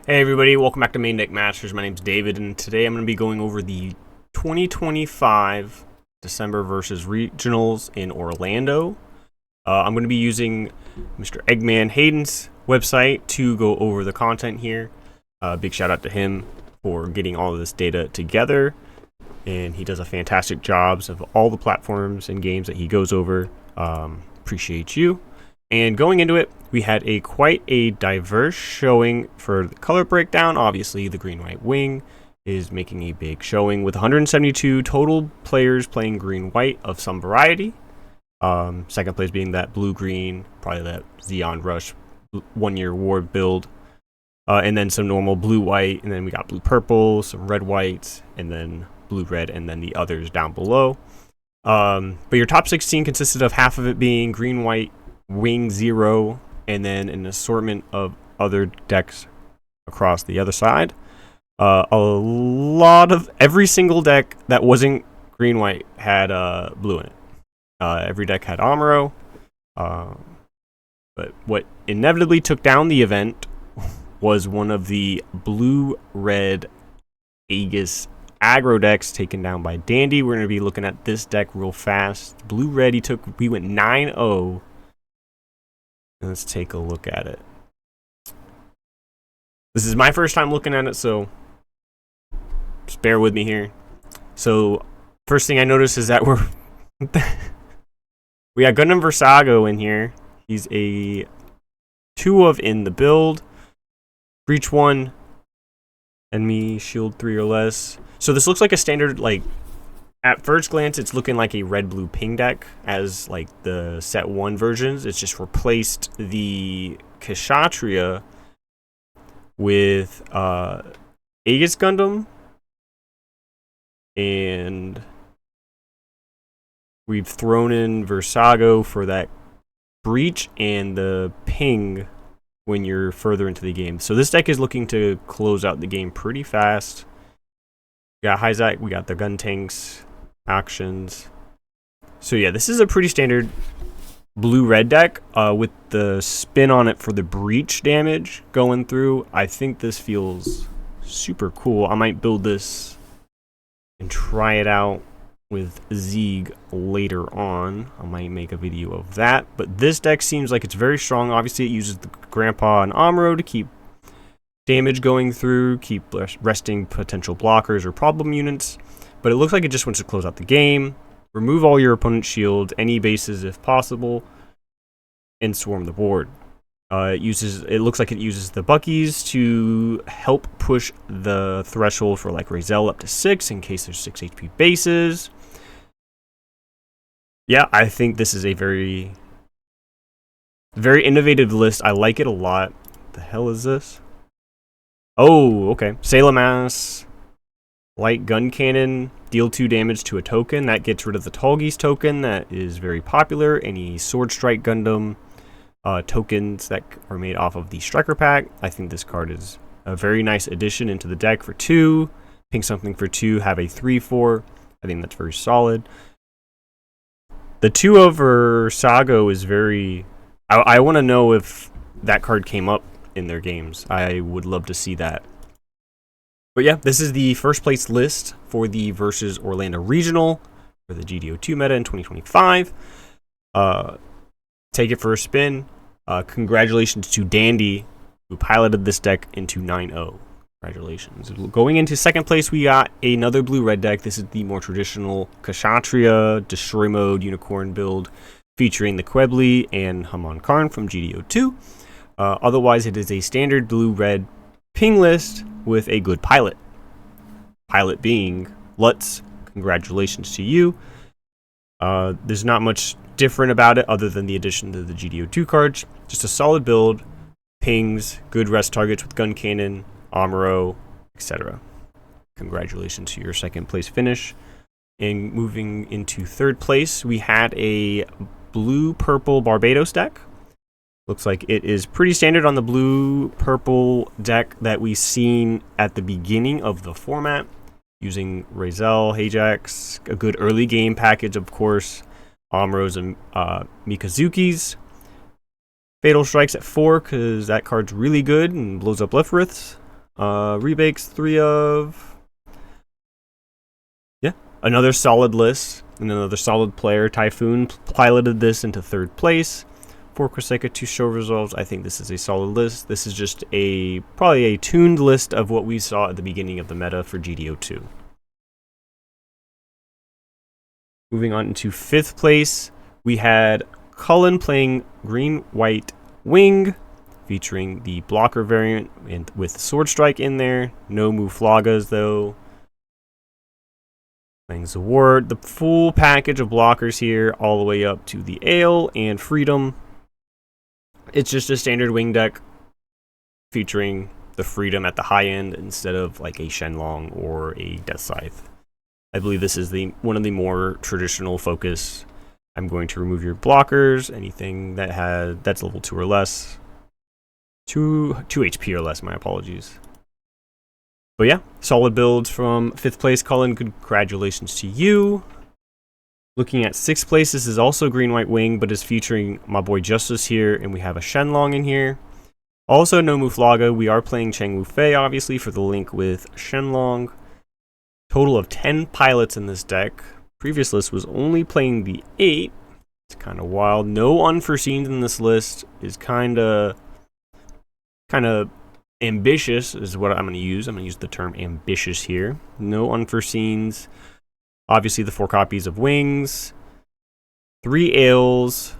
Hey everybody, welcome back to MainDeck Masters. My name's David, and today I'm going to be going over the 2025 December versus Regionals in Orlando. I'm going to be using Mr. Eggman Hayden's website to go over the content here. Big shout out to him for getting all of this data together, and he does a fantastic job of all the platforms and games that he goes over. Appreciate you. And going into it, we had quite a diverse showing for the color breakdown. Obviously, the green-white wing is making a big showing with 172 total players playing green-white of some variety. Second place being that blue-green, probably that Xeon Rush 1-year war build. And then some normal blue-white, and then we got blue-purple, some red-white, and then blue-red, and then the others down below. But your top 16 consisted of half of it being green-white, Wing 0, and then an assortment of other decks across the other side. A lot of every single deck that wasn't green white had blue in it. Every deck had Amuro, but what inevitably took down the event was one of the blue-red Aegis aggro decks taken down by Dandy. We're going to be looking at this deck real fast. Blue-red, we went 9-0. Let's take a look at it. This is my first time looking at it, so just bear with me here. So, first thing I noticed is that we got Gundam Versago in here. He's a 2 of in the build. Breach 1, enemy shield 3 or less. So this looks like a standard, like, at first glance, it's looking like a red-blue ping deck as like the set 1 versions. It's just replaced the Kshatriya with Aegis Gundam, and we've thrown in Versago for that breach and the ping when you're further into the game. So this deck is looking to close out the game pretty fast. We got Hyzak, we got the gun tanks, actions. So yeah, this is a pretty standard blue-red deck with the spin on it for the breach damage going through. I think this feels super cool. I might build this and try it out with Zeeg later on. I might make a video of that. But this deck seems like it's very strong. Obviously, it uses the Grandpa and Amuro to keep damage going through, keep resting potential blockers or problem units. But it looks like it just wants to close out the game, remove all your opponent's shields, any bases if possible, and swarm the board. It looks like it uses the Buckies to help push the threshold for like Razel up to 6 in case there's 6 HP bases. Yeah, I think this is a very, very innovative list. I like it a lot. What the hell is this? Oh, okay. Salamas. Light gun cannon, deal 2 damage to a token. That gets rid of the Tallgeese token that is very popular. Any Sword Strike Gundam tokens that are made off of the Striker pack. I think this card is a very nice addition into the deck for 2. Ping something for 2, have a 3/4. I think that's very solid. The 2 over Sago is very... I want to know if that card came up in their games. I would love to see that. But yeah, this is the first place list for the versus Orlando Regional for the GDO2 meta in 2025. Take it for a spin. Congratulations to Dandy, who piloted this deck into 9-0. Congratulations. Going into second place, we got another blue-red deck. This is the more traditional Kshatriya Destroy Mode Unicorn build featuring the Quebly and Haman Karn from GDO2. Otherwise, it is a standard blue-red ping list with a good pilot. Pilot being Lutz. Congratulations to you. There's not much different about it other than the addition to the GDO2 cards. Just a solid build, pings, good rest targets with gun cannon, Amuro, etc. Congratulations to your second place finish. And moving into third place, we had a blue-purple Barbados deck. Looks like it is pretty standard on the blue-purple deck that we've seen at the beginning of the format, using Razel, Hajax, a good early game package, of course, Amuros and Mikazuki's. Fatal Strikes at 4 because that card's really good and blows up Lefriths. Rebakes 3 of. Yeah, another solid list and another solid player. Typhoon piloted this into 3rd place. 4 Koseka, 2 show results. I think this is a solid list. This is just probably a tuned list of what we saw at the beginning of the meta for GDO2. Moving on into 5th place, we had Cullen playing green-white wing, featuring the blocker variant and with Sword Strike in there. No Muflagas though. Playing Zaward, the full package of blockers here, all the way up to the Ale and Freedom. It's just a standard wing deck featuring the Freedom at the high end instead of like a Shenlong or a Death Scythe. I believe this is one of the more traditional focus. I'm going to remove your blockers, anything that's level 2 or less. 2 HP or less, my apologies. But yeah, solid builds from 5th place, Cullen. Congratulations to you. Looking at 6th place, this is also green-white wing, but is featuring my boy Justice here, and we have a Shenlong in here. Also, no Muflaga. We are playing Chang Wu Fei, obviously, for the link with Shenlong. Total of 10 pilots in this deck. Previous list was only playing the 8. It's kind of wild. No unforeseens in this list. Is kind of ambitious is what I'm going to use. I'm going to use the term ambitious here. No unforeseens. Obviously, the 4 copies of Wings, 3 Ales,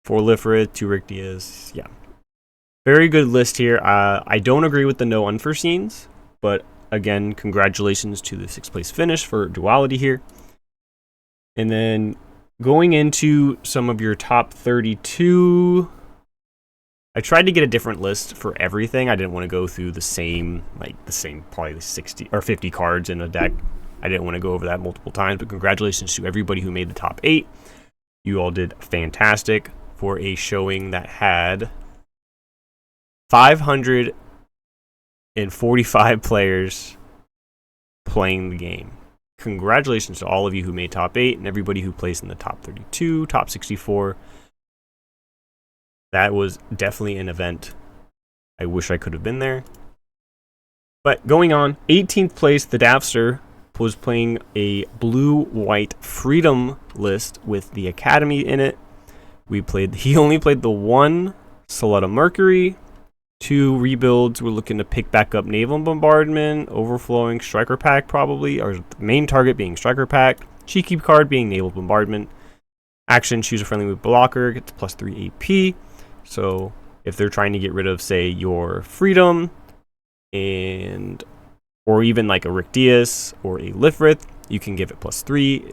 4 Lifrit, 2 Rick Diaz. Yeah. Very good list here. I don't agree with the no unforeseens, but again, congratulations to the 6th place finish for Duality here. And then going into some of your top 32, I tried to get a different list for everything. I didn't want to go through the same probably the 60 or 50 cards in a deck. I didn't want to go over that multiple times, but congratulations to everybody who made the top 8. You all did fantastic for a showing that had 545 players playing the game. Congratulations to all of you who made top 8 and everybody who placed in the top 32, top 64. That was definitely an event. I wish I could have been there. But going on, 18th place, the Dapster was playing a blue-white Freedom list with the Academy in it. He only played the 1 Soletta Mercury, 2 rebuilds. We're looking to pick back up Naval Bombardment, Overflowing Striker Pack probably, or the main target being Striker Pack, cheeky card being Naval Bombardment. Action, choose a friendly with blocker, gets plus 3 AP. So if they're trying to get rid of, say, your Freedom or even like a Rick Diaz or a Lifrith, you can give it plus 3.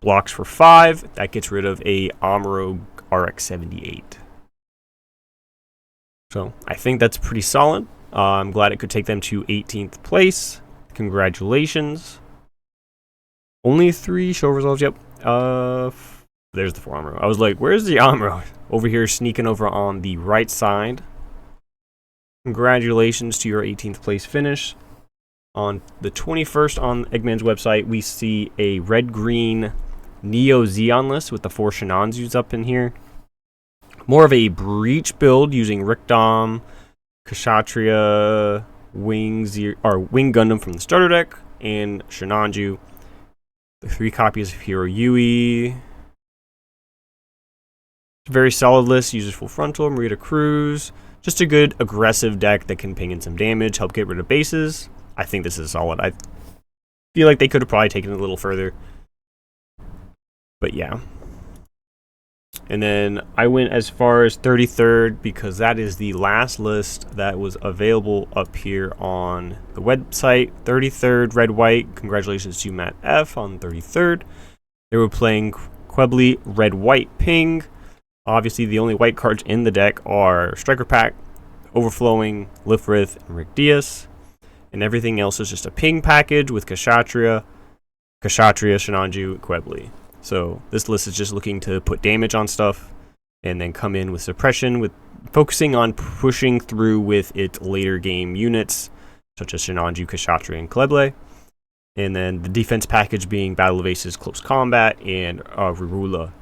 Blocks for 5. That gets rid of a Amuro RX-78. So I think that's pretty solid. I'm glad it could take them to 18th place. Congratulations. Only 3 show results. Yep. There's the 4 Amuro. I was like, where's the Amuro? Over here, sneaking over on the right side. Congratulations to your 18th place finish. On the 21st on Eggman's website, we see a red-green Neo Xeon list with the 4 Shinanzus up in here. More of a breach build using Rickdom, Kshatriya, Wing Gundam from the starter deck, and Shinanju. The 3 copies of Hero Yui. Very solid list. Uses full frontal, Marita Cruz. Just a good aggressive deck that can ping in some damage, help get rid of bases. I think this is solid. I feel like they could have probably taken it a little further. But yeah. And then I went as far as 33rd because that is the last list that was available up here on the website. 33rd, red-white. Congratulations to Matt F. on 33rd. They were playing Quebly, red-white ping. Obviously, the only white cards in the deck are Striker Pack, Overflowing, Lifrith, and Rick Diaz. And everything else is just a ping package with Kshatriya, Shinanju, Quebly. So this list is just looking to put damage on stuff and then come in with suppression, with focusing on pushing through with its later game units, such as Shinanju, Kshatriya, and Quebly. And then the defense package being Battle of Aces, Close Combat, and Rurula.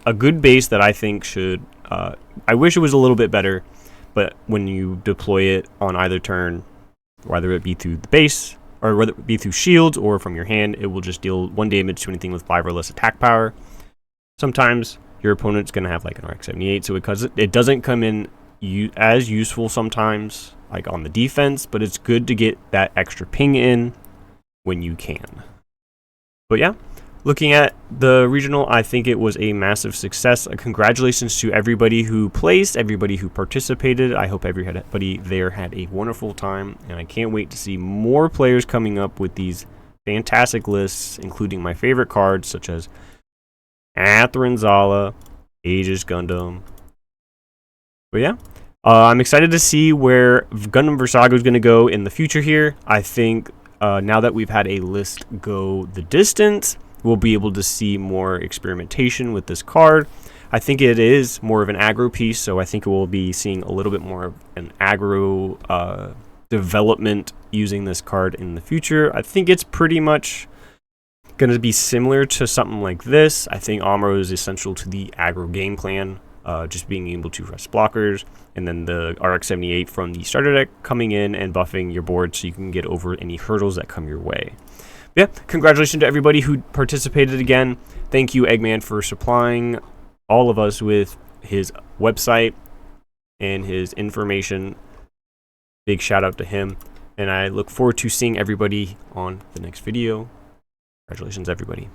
A good base that I think should... I wish it was a little bit better, but when you deploy it on either turn, whether it be through the base or whether it be through shields or from your hand, it will just deal 1 damage to anything with 5 or less attack power. Sometimes your opponent's going to have like an RX-78, so it doesn't come in as useful sometimes, like on the defense, but it's good to get that extra ping in when you can. But yeah, looking at the regional, I think it was a massive success. Congratulations to everybody who placed, everybody who participated. I hope everybody there had a wonderful time, and I can't wait to see more players coming up with these fantastic lists, including my favorite cards such as Athrun Zala, Aegis Gundam. But yeah, I'm excited to see where Gundam Versago is going to go in the future here. I think now that we've had a list go the distance, we'll be able to see more experimentation with this card. I think it is more of an aggro piece, so I think we'll be seeing a little bit more of an aggro development using this card in the future. I think it's pretty much going to be similar to something like this. I think Amuro is essential to the aggro game plan, just being able to rest blockers, and then the RX-78 from the starter deck coming in and buffing your board so you can get over any hurdles that come your way. Yeah, congratulations to everybody who participated again. Thank you, Eggman, for supplying all of us with his website and his information. Big shout out to him, and I look forward to seeing everybody on the next video. Congratulations, everybody.